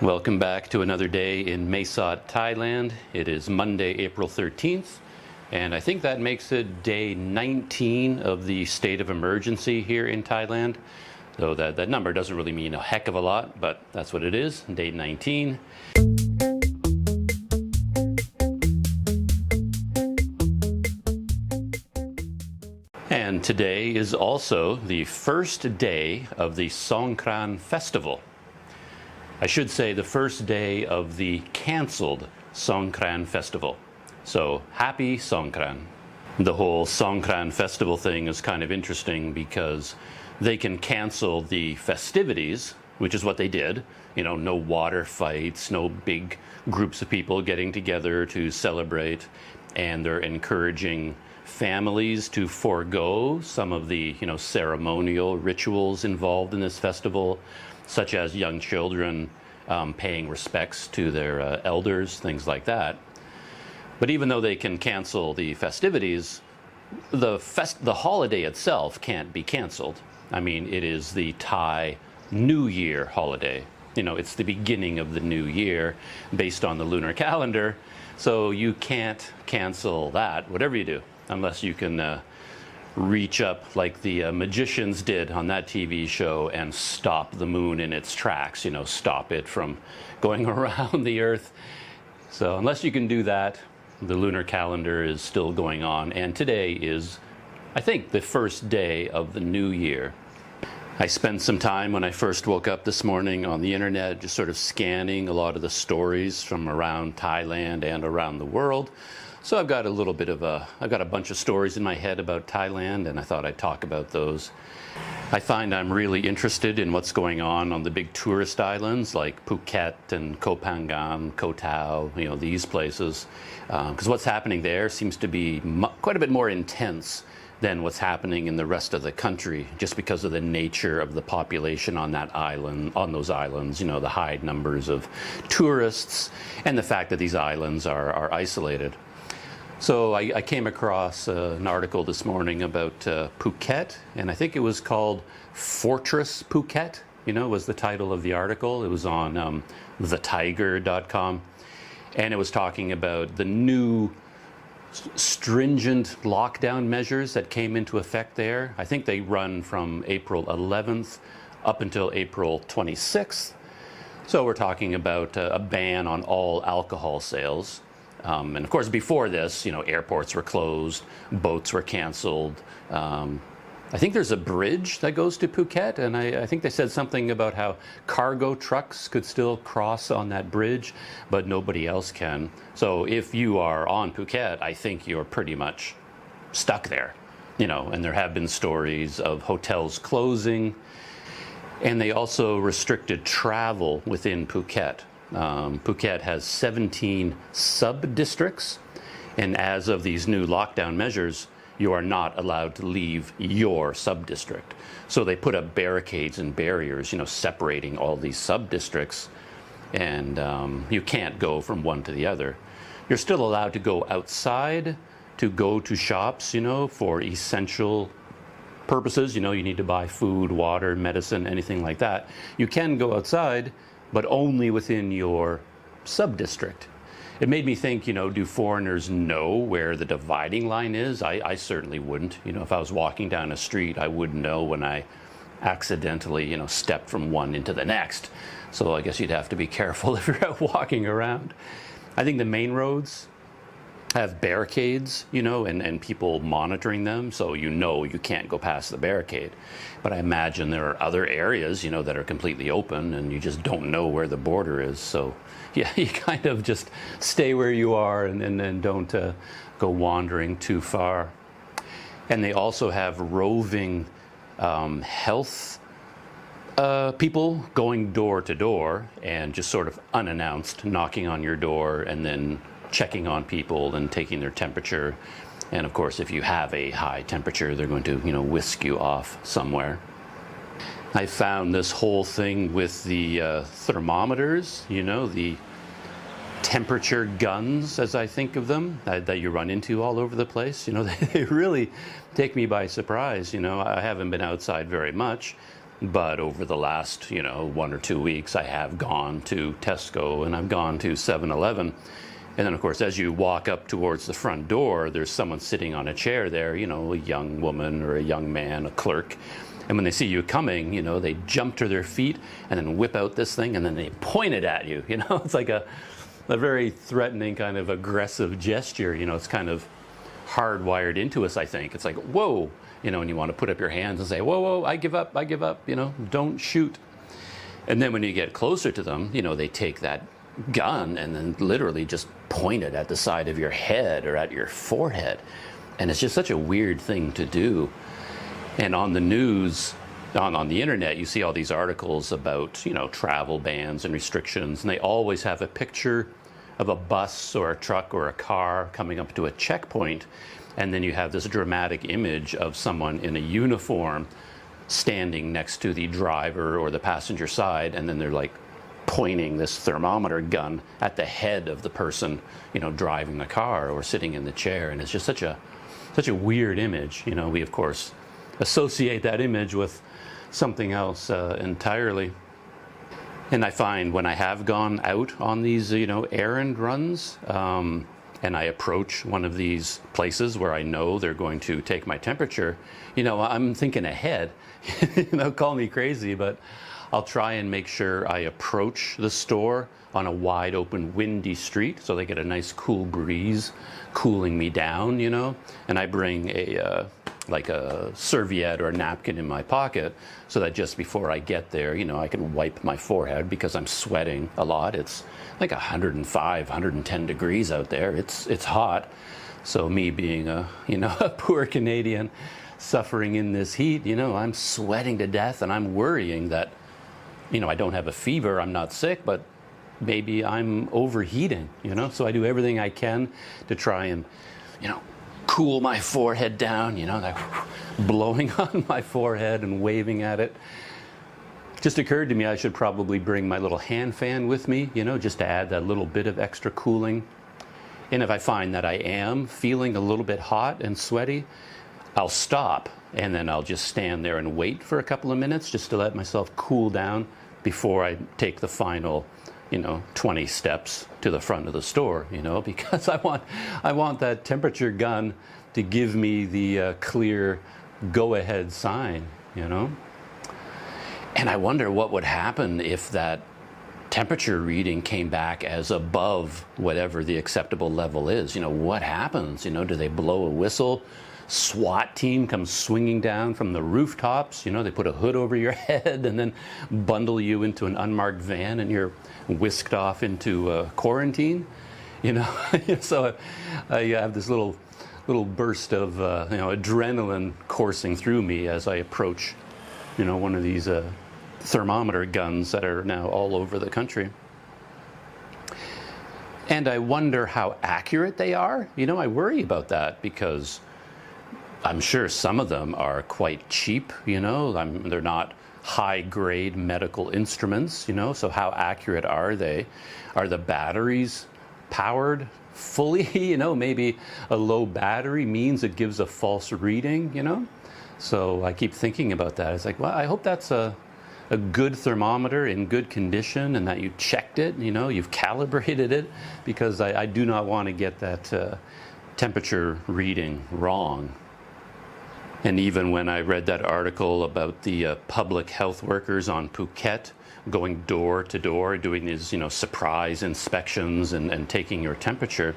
Welcome back to another day in Mae Sot, Thailand. It is Monday, April 13th, and I think that makes it day 19 of the state of emergency here in Thailand. Though that number doesn't really mean a heck of a lot, but that's what it is, day 19. And today is also the first day of the Songkran festival. I should say the first day of the cancelled Songkran festival. So happy Songkran. The whole Songkran festival thing is kind of interesting because they can cancel the festivities, which is what they did. You know, no water fights, no big groups of people getting together to celebrate, and they're encouraging families to forego some of the, ceremonial rituals involved in this festival, such as young children paying respects to their elders, things like that. But even though they can cancel the festivities, the holiday itself can't be canceled. I mean, it is the Thai New Year holiday. It's the beginning of the new year based on the lunar calendar. So you can't cancel that, whatever you do, unless you can reach up like the magicians did on that TV show and stop the moon in its tracks, stop it from going around the earth. So unless you can do that, the lunar calendar is still going on. And today is, I think, the first day of the new year. I spent some time when I first woke up this morning on the internet, just sort of scanning a lot of the stories from around Thailand and around the world. So I've got a bunch of stories in my head about Thailand, and I thought I'd talk about those. I find I'm really interested in what's going on the big tourist islands like Phuket and Koh Phangan, Koh Tao, these places. Because what's happening there seems to be quite a bit more intense than what's happening in the rest of the country, just because of the nature of the population on those islands, the high numbers of tourists, and the fact that these islands are isolated. So I came across an article this morning about Phuket, and I think it was called Fortress Phuket, was the title of the article. It was on thetiger.com, and it was talking about the new stringent lockdown measures that came into effect there. I think they run from April 11th up until April 26th. So we're talking about a ban on all alcohol sales. And of course, before this, airports were closed, boats were canceled. I think there's a bridge that goes to Phuket, and I think they said something about how cargo trucks could still cross on that bridge, but nobody else can. So if you are on Phuket, I think you're pretty much stuck there, and there have been stories of hotels closing, and they also restricted travel within Phuket. Phuket has 17 sub-districts, and as of these new lockdown measures, you are not allowed to leave your sub-district. So they put up barricades and barriers, separating all these sub-districts, and you can't go from one to the other. You're still allowed to go outside, to go to shops, for essential purposes. You need to buy food, water, medicine, anything like that. You can go outside, but only within your sub-district. It made me think, do foreigners know where the dividing line is? I certainly wouldn't. If I was walking down a street, I wouldn't know when I accidentally, stepped from one into the next. So I guess you'd have to be careful if you're out walking around. I think the main roads have barricades, and people monitoring them, so you can't go past the barricade. But I imagine there are other areas, that are completely open, and you just don't know where the border is. So, yeah, you kind of just stay where you are and don't go wandering too far. And they also have roving health people going door to door and just sort of unannounced, knocking on your door and then checking on people and taking their temperature. And of course, if you have a high temperature, they're going to, whisk you off somewhere. I found this whole thing with the thermometers, the temperature guns, as I think of them, that you run into all over the place. They really take me by surprise. I haven't been outside very much, But over the last, 1 or 2 weeks, I have gone to Tesco and I've gone to 7-Eleven. And then, of course, as you walk up towards the front door, there's someone sitting on a chair there, a young woman or a young man, a clerk. And when they see you coming, they jump to their feet and then whip out this thing and then they point it at you. It's like a very threatening kind of aggressive gesture. It's kind of hardwired into us, I think. It's like, whoa, and you want to put up your hands and say, whoa, whoa, I give up, don't shoot. And then when you get closer to them, they take that gun and then literally just point it at the side of your head or at your forehead. And it's just such a weird thing to do. And on the news, on the internet, you see all these articles about, travel bans and restrictions, and they always have a picture of a bus or a truck or a car coming up to a checkpoint, and then you have this dramatic image of someone in a uniform standing next to the driver or the passenger side, and then they're like pointing this thermometer gun at the head of the person, driving the car or sitting in the chair. And it's just such a weird image. We of course associate that image with something else entirely. And I find when I have gone out on these, errand runs, and I approach one of these places where I know they're going to take my temperature, I'm thinking ahead. Call me crazy, but I'll try and make sure I approach the store on a wide open windy street so they get a nice cool breeze cooling me down, and I bring a serviette or a napkin in my pocket so that just before I get there, I can wipe my forehead because I'm sweating a lot. It's like 105, 110 degrees out there. It's hot. So me being a poor Canadian suffering in this heat, I'm sweating to death, and I'm worrying that, I don't have a fever, I'm not sick, but maybe I'm overheating, So I do everything I can to try and, cool my forehead down, like blowing on my forehead and waving at it. It just occurred to me I should probably bring my little hand fan with me, just to add that little bit of extra cooling. And if I find that I am feeling a little bit hot and sweaty, I'll stop and then I'll just stand there and wait for a couple of minutes just to let myself cool down before I take the final 20 steps to the front of the store, because I want that temperature gun to give me the clear go-ahead sign, And I wonder what would happen if that temperature reading came back as above whatever the acceptable level is. What happens? Do they blow a whistle? SWAT team comes swinging down from the rooftops, they put a hood over your head and then bundle you into an unmarked van and you're whisked off into quarantine, So I have this little burst of adrenaline coursing through me as I approach one of these thermometer guns that are now all over the country. And I wonder how accurate they are. I worry about that because I'm sure some of them are quite cheap, they're not high-grade medical instruments, so how accurate are they? Are the batteries powered fully? Maybe a low battery means it gives a false reading, So I keep thinking about that. It's like, well, I hope that's a good thermometer in good condition and that you checked it, you've calibrated it, because I do not want to get that temperature reading wrong. And even when I read that article about the public health workers on Phuket going door to door, doing these, surprise inspections and taking your temperature,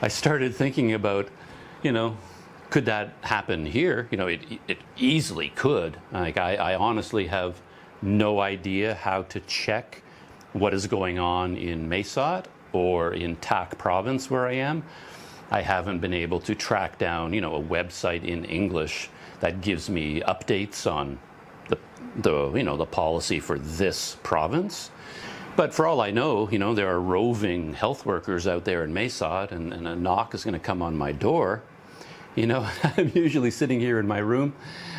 I started thinking about, could that happen here? It easily could. Like I honestly have no idea how to check what is going on in Mae Sot or in Tak province where I am. I haven't been able to track down, a website in English that gives me updates on the policy for this province. But for all I know, there are roving health workers out there in Mae Sot, and a knock is going to come on my door. I'm usually sitting here in my room.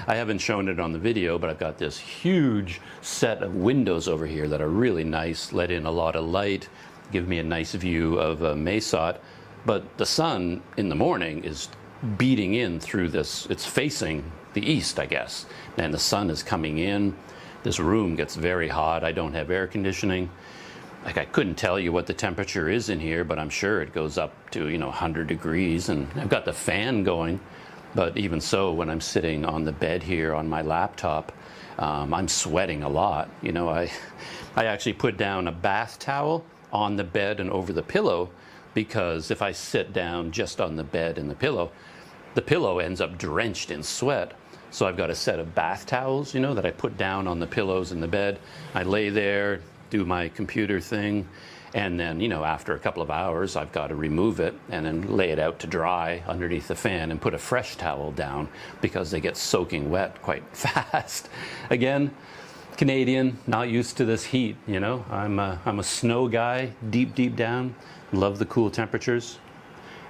I haven't shown it on the video, but I've got this huge set of windows over here that are really nice, let in a lot of light, give me a nice view of Mae Sot. But the sun in the morning is beating in through this. It's facing, the east, I guess. And the sun is coming in. This room gets very hot. I don't have air conditioning. Like, I couldn't tell you what the temperature is in here, but I'm sure it goes up to, 100 degrees, and I've got the fan going. But even so, when I'm sitting on the bed here on my laptop, I'm sweating a lot. I actually put down a bath towel on the bed and over the pillow, because if I sit down just on the bed and the pillow ends up drenched in sweat. So I've got a set of bath towels, that I put down on the pillows in the bed. I lay there, do my computer thing, and then, after a couple of hours, I've got to remove it and then lay it out to dry underneath the fan and put a fresh towel down, because they get soaking wet quite fast. Again, Canadian, not used to this heat, I'm a snow guy, deep down. Love the cool temperatures.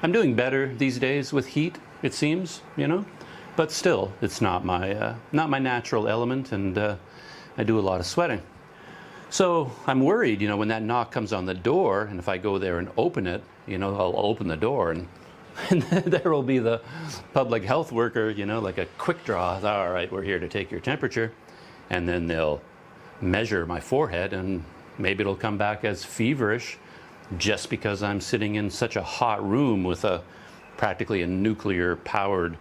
I'm doing better these days with heat, it seems, but still, it's not my natural element, and I do a lot of sweating. So I'm worried, when that knock comes on the door, and if I go there and open it, I'll open the door, and there will be the public health worker, like a quick draw. All right, we're here to take your temperature. And then they'll measure my forehead, and maybe it'll come back as feverish, just because I'm sitting in such a hot room with practically a nuclear powered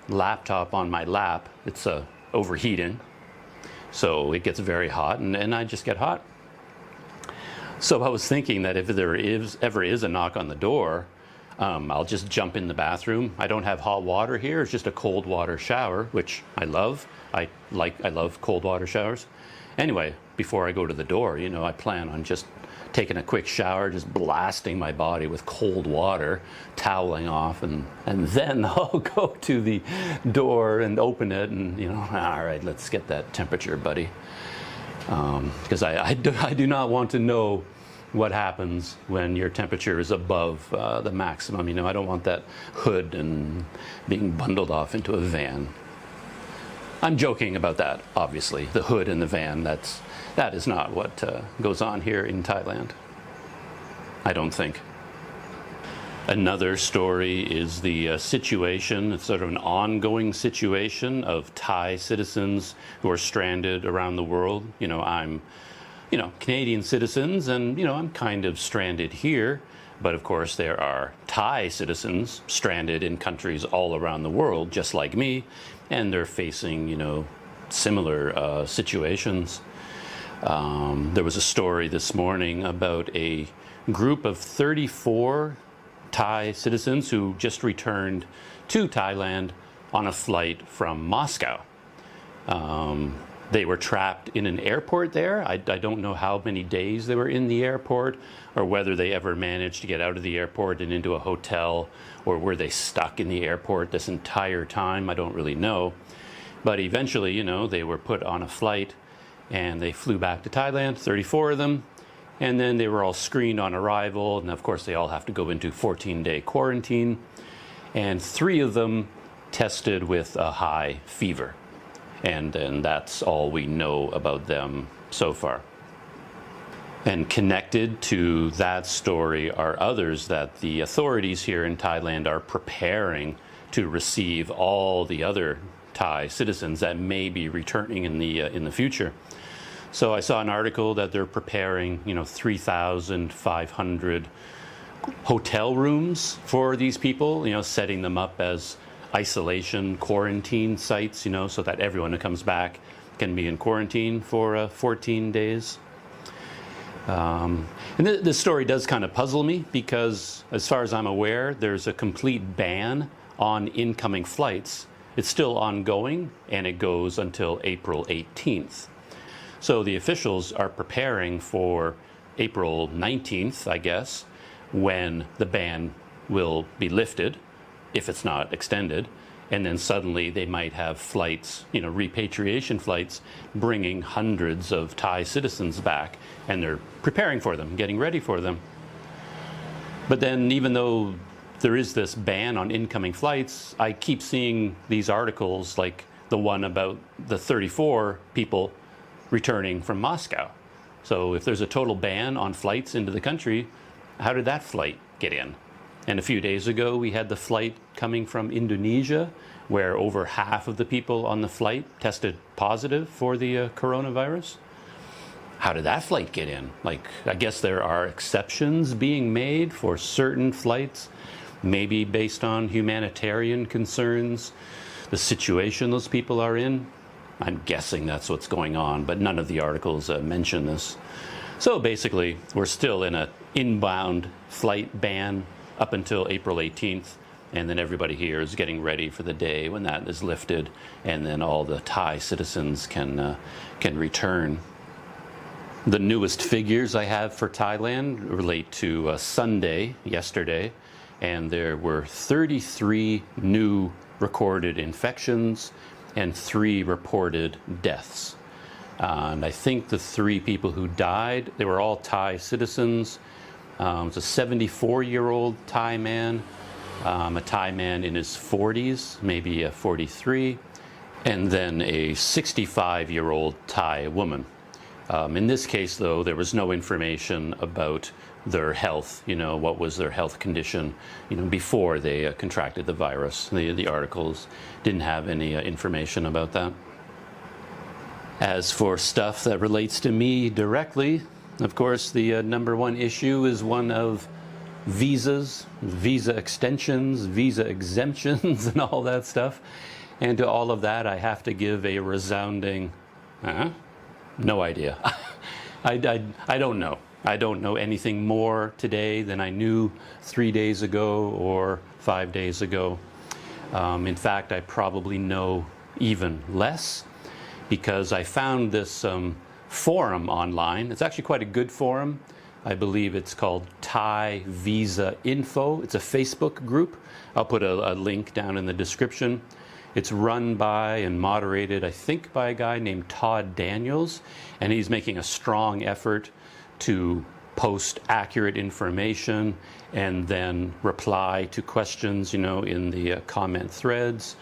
laptop on my lap. It's overheating, so it gets very hot, and I just get hot. So I was thinking that if there ever is a knock on the door, I'll just jump in the bathroom. I don't have hot water here. It's just a cold water shower, which I love. I love cold water showers. Anyway, before I go to the door, I plan on just taking a quick shower, just blasting my body with cold water, toweling off, and then I'll go to the door and open it, and all right, let's get that temperature, buddy. Because I do not want to know what happens when your temperature is above the maximum. I don't want that hood and being bundled off into a van. I'm joking about that, obviously. The hood and the van, that is not what goes on here in Thailand, I don't think. Another story is the situation, it's sort of an ongoing situation of Thai citizens who are stranded around the world. I'm Canadian citizens, and I'm kind of stranded here, but of course there are Thai citizens stranded in countries all around the world, just like me, and they're facing similar situations. There was a story this morning about a group of 34 Thai citizens who just returned to Thailand on a flight from Moscow. They were trapped in an airport there. I don't know how many days they were in the airport, or whether they ever managed to get out of the airport and into a hotel, or were they stuck in the airport this entire time. I don't really know. But eventually, they were put on a flight and they flew back to Thailand, 34 of them. And then they were all screened on arrival. And of course, they all have to go into 14-day quarantine. And 3 of them tested with a high fever. And that's all we know about them so far. And connected to that story are others that the authorities here in Thailand are preparing to receive all the other Thai citizens that may be returning in the future. So I saw an article that they're preparing, 3,500 hotel rooms for these people, setting them up as isolation quarantine sites, so that everyone who comes back can be in quarantine for 14 days. And this story does kind of puzzle me, because as far as I'm aware, there's a complete ban on incoming flights. It's still ongoing, and it goes until April 18th. So the officials are preparing for April 19th, I guess, when the ban will be lifted, if it's not extended. And then suddenly they might have flights, repatriation flights, bringing hundreds of Thai citizens back, and they're preparing for them, getting ready for them. But then, even though there is this ban on incoming flights, I keep seeing these articles like the one about the 34 people returning from Moscow. So if there's a total ban on flights into the country, how did that flight get in? And a few days ago, we had the flight coming from Indonesia, where over half of the people on the flight tested positive for the coronavirus. How did that flight get in? Like, I guess there are exceptions being made for certain flights, maybe based on humanitarian concerns, the situation those people are in. I'm guessing that's what's going on, but none of the articles mention this. So basically, we're still in an inbound flight ban up until April 18th, and then everybody here is getting ready for the day when that is lifted, and then all the Thai citizens can return. The newest figures I have for Thailand relate to Sunday, yesterday, and there were 33 new recorded infections and 3 reported deaths. And I think the 3 people who died, they were all Thai citizens. It was a 74-year-old Thai man, a Thai man in his 40s, maybe a 43, and then a 65-year-old Thai woman. In this case, though, there was no information about their health, what was their health condition, before they contracted the virus. The articles didn't have any information about that. As for stuff that relates to me directly, of course, the number one issue is one of visas, visa extensions, visa exemptions, and all that stuff. And to all of that, I have to give a resounding, no idea. I don't know. I don't know anything more today than I knew 3 days ago or 5 days ago. In fact, I probably know even less, because I found this forum online. It's actually quite a good forum. I believe it's called Thai Visa Info. It's a Facebook group. I'll put a link down in the description. It's run by and moderated, I think, by a guy named Todd Daniels, and he's making a strong effort to post accurate information and then reply to questions, in the comment threads.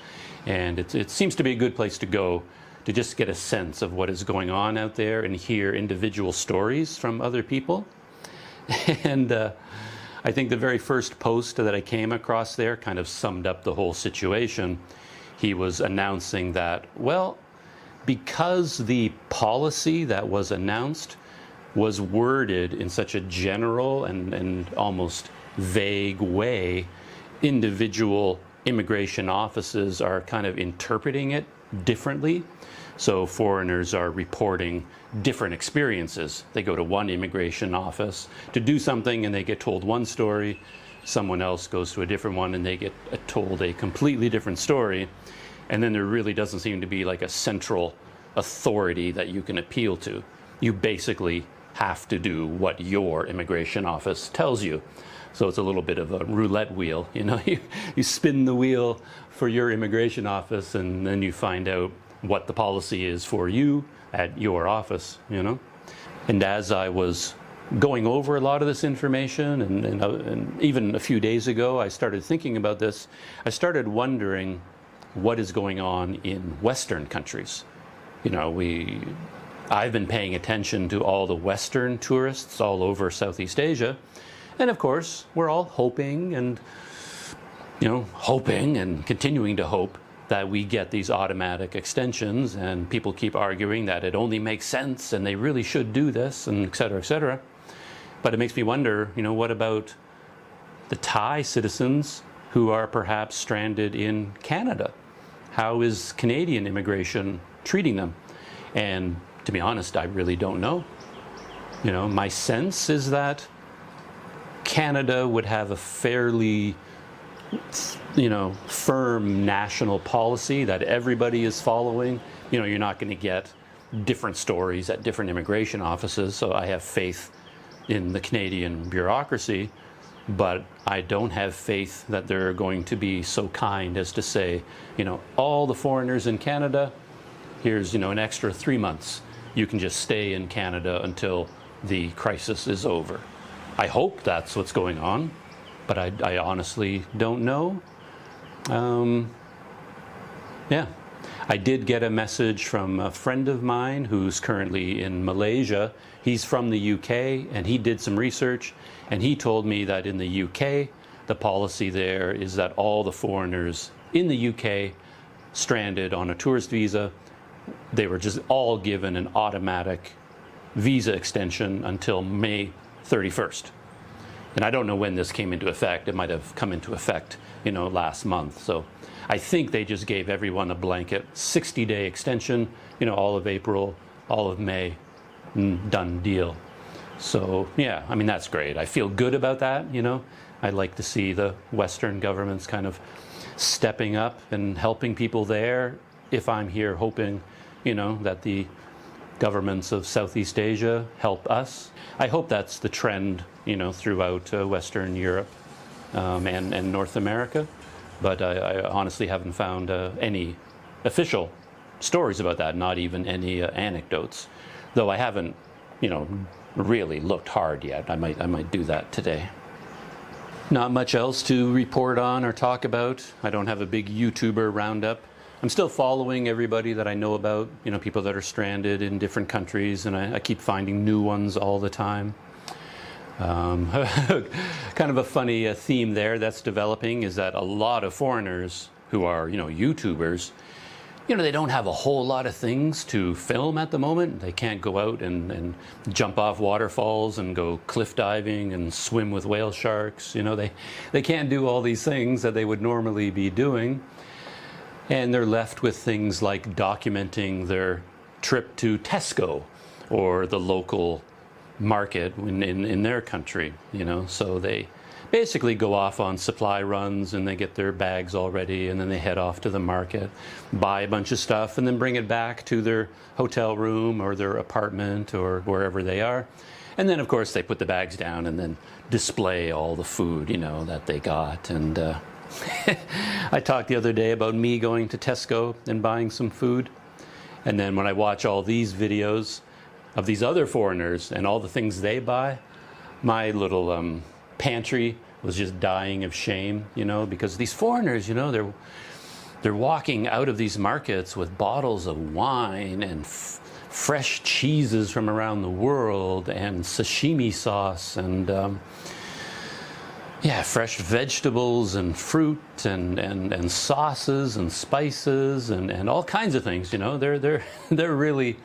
And it seems to be a good place to go to just get a sense of what is going on out there and hear individual stories from other people. And I think the very first post that I came across there kind of summed up the whole situation. He was announcing that, well, because the policy that was announced was worded in such a general and almost vague way, individual immigration offices are kind of interpreting it differently. So foreigners are reporting different experiences. They go to one immigration office to do something and they get told one story. Someone else goes to a different one and they get told a completely different story. And then there really doesn't seem to be like a central authority that you can appeal to. You basically have to do what your immigration office tells you. So it's a little bit of a roulette wheel. You spin the wheel for your immigration office and then you find out what the policy is for you at your office, And as I was going over a lot of this information, and even a few days ago, I started thinking about this, I started wondering what is going on in Western countries. I've been paying attention to all the Western tourists all over Southeast Asia. And of course, we're all hoping and continuing to hope that we get these automatic extensions, and people keep arguing that it only makes sense and they really should do this, and et cetera, et cetera. But it makes me wonder, what about the Thai citizens who are perhaps stranded in Canada? How is Canadian immigration treating them? And to be honest, I really don't know. My sense is that Canada would have a fairly firm national policy that everybody is following. You're not going to get different stories at different immigration offices. So I have faith in the Canadian bureaucracy, but I don't have faith that they're going to be so kind as to say, all the foreigners in Canada, here's, an extra 3 months. You can just stay in Canada until the crisis is over. I hope that's what's going on, but I honestly don't know. I did get a message from a friend of mine who's currently in Malaysia. He's from the UK, and he did some research, and he told me that in the UK, the policy there is that all the foreigners in the UK stranded on a tourist visa, they were just all given an automatic visa extension until May 31st. And I don't know when this came into effect. It might have come into effect, last month. So I think they just gave everyone a blanket 60-day extension, all of April, all of May, done deal. So yeah, I mean, that's great. I feel good about that, I'd like to see the Western governments kind of stepping up and helping people there. If I'm here hoping, that the governments of Southeast Asia help us. I hope that's the trend, throughout Western Europe and North America. But I honestly haven't found any official stories about that, not even any anecdotes. Though I haven't, really looked hard yet. I might do that today. Not much else to report on or talk about. I don't have a big YouTuber roundup. I'm still following everybody that I know about, people that are stranded in different countries, and I keep finding new ones all the time. Kind of a funny theme there that's developing is that a lot of foreigners who are, YouTubers, they don't have a whole lot of things to film at the moment. They can't go out and jump off waterfalls and go cliff diving and swim with whale sharks. They can't do all these things that they would normally be doing. And they're left with things like documenting their trip to Tesco or the local market in their country, So they basically go off on supply runs and they get their bags all ready and then they head off to the market, buy a bunch of stuff and then bring it back to their hotel room or their apartment or wherever they are. And then, of course, they put the bags down and then display all the food, that they got. And I talked the other day about me going to Tesco and buying some food. And then when I watch all these videos of these other foreigners and all the things they buy, my little pantry was just dying of shame, because these foreigners, they're walking out of these markets with bottles of wine and fresh cheeses from around the world and sashimi sauce and fresh vegetables and fruit and sauces and spices and all kinds of things. They're really,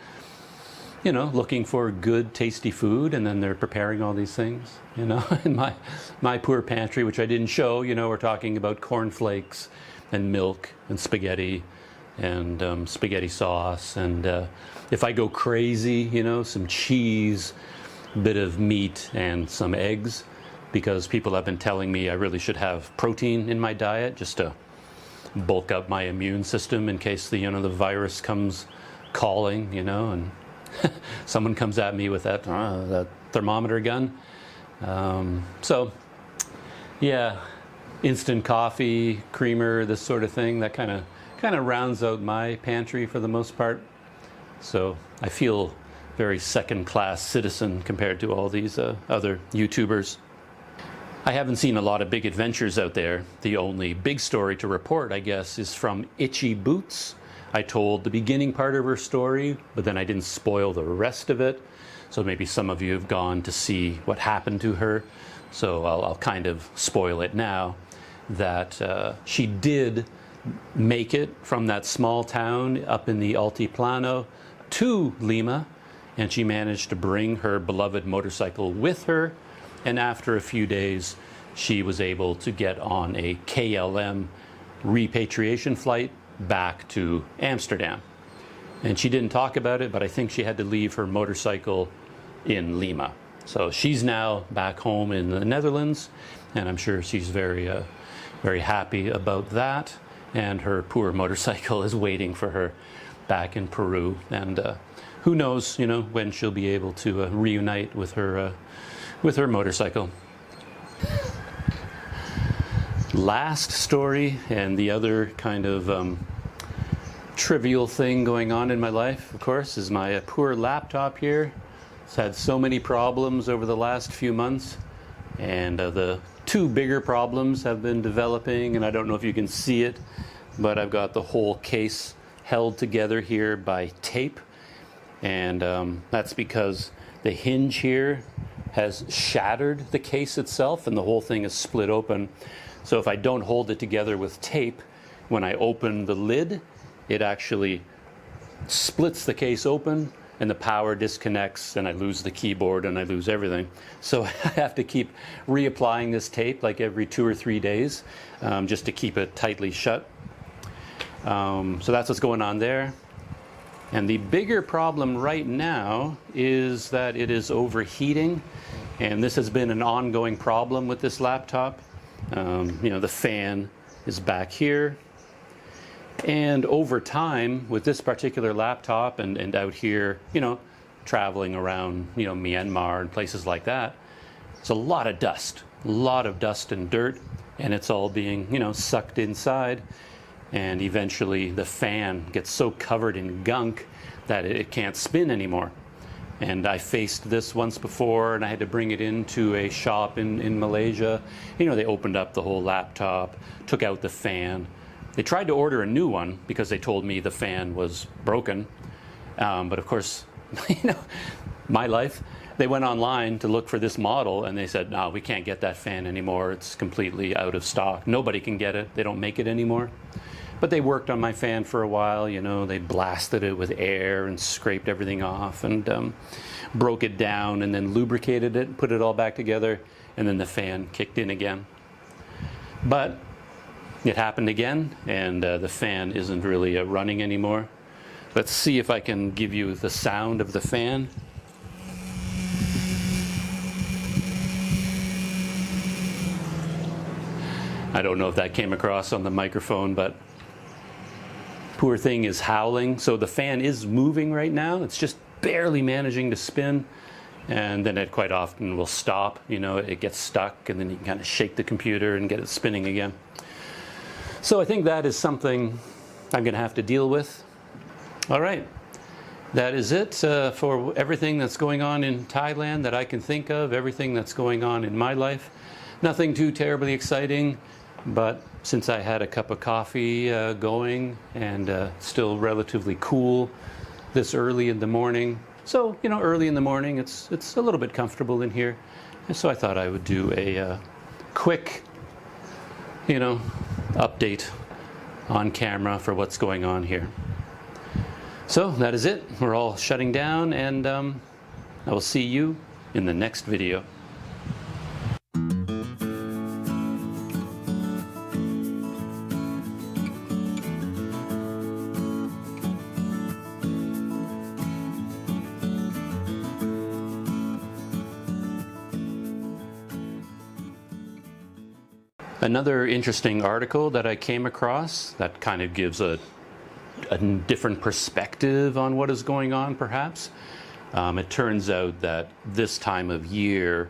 looking for good, tasty food, and then they're preparing all these things. In my poor pantry, which I didn't show. We're talking about cornflakes and milk and spaghetti and spaghetti sauce, and if I go crazy, some cheese, a bit of meat, and some eggs. Because people have been telling me I really should have protein in my diet just to bulk up my immune system in case the virus comes calling, and someone comes at me with that thermometer gun. So, yeah, instant coffee, creamer, this sort of thing. That kind of rounds out my pantry for the most part. So I feel very second-class citizen compared to all these other YouTubers. I haven't seen a lot of big adventures out there. The only big story to report, I guess, is from Itchy Boots. I told the beginning part of her story, but then I didn't spoil the rest of it. So maybe some of you have gone to see what happened to her. So I'll kind of spoil it now, that she did make it from that small town up in the Altiplano to Lima, and she managed to bring her beloved motorcycle with her. And after a few days, she was able to get on a KLM repatriation flight back to Amsterdam. And she didn't talk about it, but I think she had to leave her motorcycle in Lima. So she's now back home in the Netherlands, and I'm sure she's very, very happy about that. And her poor motorcycle is waiting for her back in Peru. And who knows, when she'll be able to reunite with her motorcycle. Last story, and the other kind of trivial thing going on in my life, of course, is my poor laptop here. It's had so many problems over the last few months, and the two bigger problems have been developing, and I don't know if you can see it, but I've got the whole case held together here by tape, and that's because the hinge here has shattered the case itself, and the whole thing is split open. So if I don't hold it together with tape, when I open the lid, it actually splits the case open, and the power disconnects, and I lose the keyboard and I lose everything. So I have to keep reapplying this tape like every 2 or 3 days, just to keep it tightly shut. So that's what's going on there. And the bigger problem right now is that it is overheating, and this has been an ongoing problem with this laptop. You know, the fan is back here, and over time with this particular laptop and out here, you know, traveling around, you know, Myanmar and places like that, it's a lot of dust and dirt, and it's all being, you know, sucked inside. And eventually the fan gets so covered in gunk that it can't spin anymore. And I faced this once before, and I had to bring it into a shop in Malaysia. You know, they opened up the whole laptop, took out the fan. They tried to order a new one because they told me the fan was broken. But of course, you know, my life, they went online to look for this model, and they said, no, we can't get that fan anymore. It's completely out of stock. Nobody can get it. They don't make it anymore. But they worked on my fan for a while, you know, they blasted it with air and scraped everything off, and broke it down, and then lubricated it, put it all back together, and then the fan kicked in again. But it happened again, and the fan isn't really running anymore. Let's see if I can give you the sound of the fan. I don't know if that came across on the microphone, but poor thing is howling. So the fan is moving right now. It's just barely managing to spin, and then it quite often will stop. You know, it gets stuck, and then you can kind of shake the computer and get it spinning again. So I think that is something I'm going to have to deal with. All right, that is it for everything that's going on in Thailand that I can think of, everything that's going on in my life. Nothing too terribly exciting, but since I had a cup of coffee going, and still relatively cool this early in the morning. So, you know, early in the morning, it's a little bit comfortable in here. And so I thought I would do a quick, you know, update on camera for what's going on here. So that is it. We're all shutting down, and I will see you in the next video. Another interesting article that I came across that kind of gives a different perspective on what is going on, perhaps. It turns out that this time of year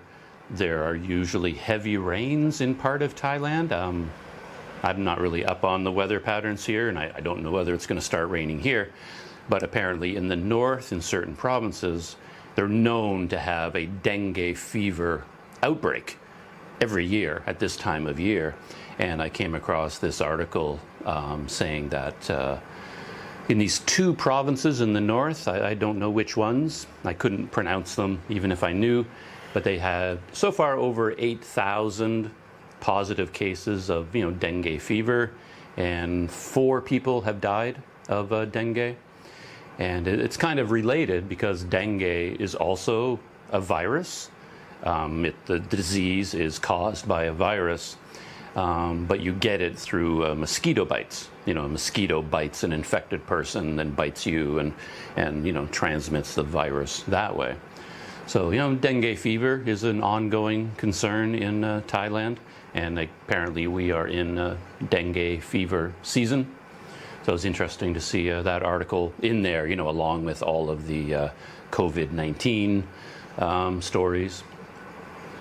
there are usually heavy rains in part of Thailand. I'm not really up on the weather patterns here, and I don't know whether it's going to start raining here, but apparently in the north, in certain provinces, they're known to have a dengue fever outbreak every year at this time of year. And I came across this article saying that in these 2 provinces in the north, I don't know which ones, I couldn't pronounce them even if I knew, but they had so far over 8,000 positive cases of, you know, dengue fever, and 4 people have died of dengue. And it's kind of related because dengue is also a virus. The disease is caused by a virus, but you get it through mosquito bites. You know, a mosquito bites an infected person, then bites you, and you know, transmits the virus that way. So, you know, dengue fever is an ongoing concern in Thailand, and apparently we are in dengue fever season. So it was interesting to see that article in there, you know, along with all of the COVID-19 stories.